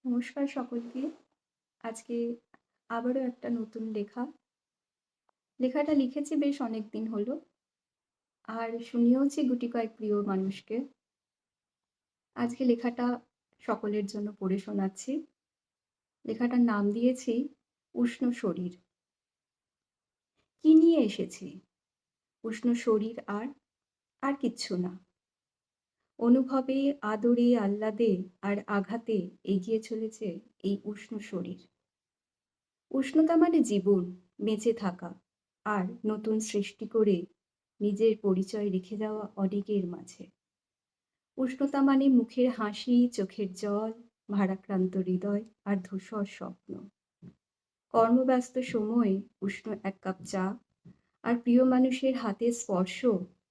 নমস্কার সকলকে। আজকে আবারও একটা নতুন লেখাটা লিখেছি বেশ অনেকদিন হলো। আর শুনিয়েওছি গুটি কয়েক প্রিয় মানুষকে। আজকে লেখাটা সকলের জন্য পড়ে শোনাচ্ছি। লেখাটার নাম দিয়েছি উষ্ণ শরীর। কি নিয়ে এসেছি? উষ্ণ শরীর আর কিচ্ছু না। অনুভবে, আদরে, আহ্লাদে আর আঘাতে এগিয়ে চলেছে এই উষ্ণ শরীর। উষ্ণতা মানে জীবন, বেঁচে থাকা আর নতুন সৃষ্টি করে নিজের পরিচয় রেখে যাওয়া অনেকের মাঝে। উষ্ণতা মানে মুখের হাসি, চোখের জল, ভারাক্রান্ত হৃদয় আর ধূসর স্বপ্ন। কর্মব্যস্ত সময়ে উষ্ণ এক কাপ চা আর প্রিয় মানুষের হাতের স্পর্শ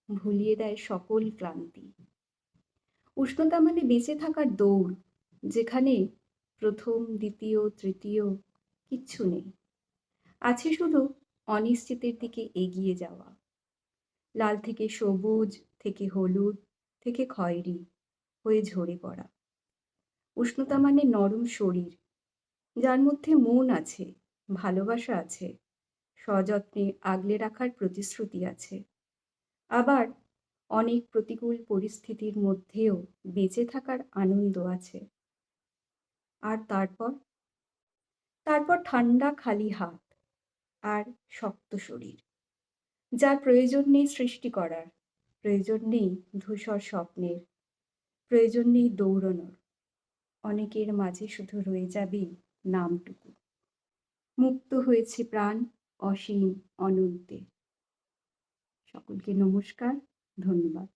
ভুলিয়ে দেয় সকল ক্লান্তি। উষ্ণতা মানে বেঁচে থাকার দৌড়, যেখানে প্রথম, দ্বিতীয়, তৃতীয় কিচ্ছু নেই। আছে শুধু অনিশ্চিতের দিকে এগিয়ে যাওয়া। লাল থেকে সবুজ, থেকে হলুদ, থেকে খয়েরি হয়ে ঝরে পড়া। উষ্ণতা মানে নরম শরীর, যার মধ্যে মন আছে, ভালোবাসা আছে, সযত্নে আগলে রাখার প্রতিশ্রুতি আছে। আবার অনেক প্রতিকূল পরিস্থিতির মধ্যেও বেঁচে থাকার আনন্দ আছে। আর তারপর ঠান্ডা খালি হাত আর শক্ত শরীর, যার প্রয়োজন নেই সৃষ্টি করার, প্রয়োজন নেই ধূসর স্বপ্নের, প্রয়োজন নেই দৌড়ানোর। অনেকের মাঝে শুধু রয়ে যাবে নামটুকু। মুক্ত হয়েছে প্রাণ অসীম অনন্তে। সকলকে নমস্কার, ধন্যবাদ।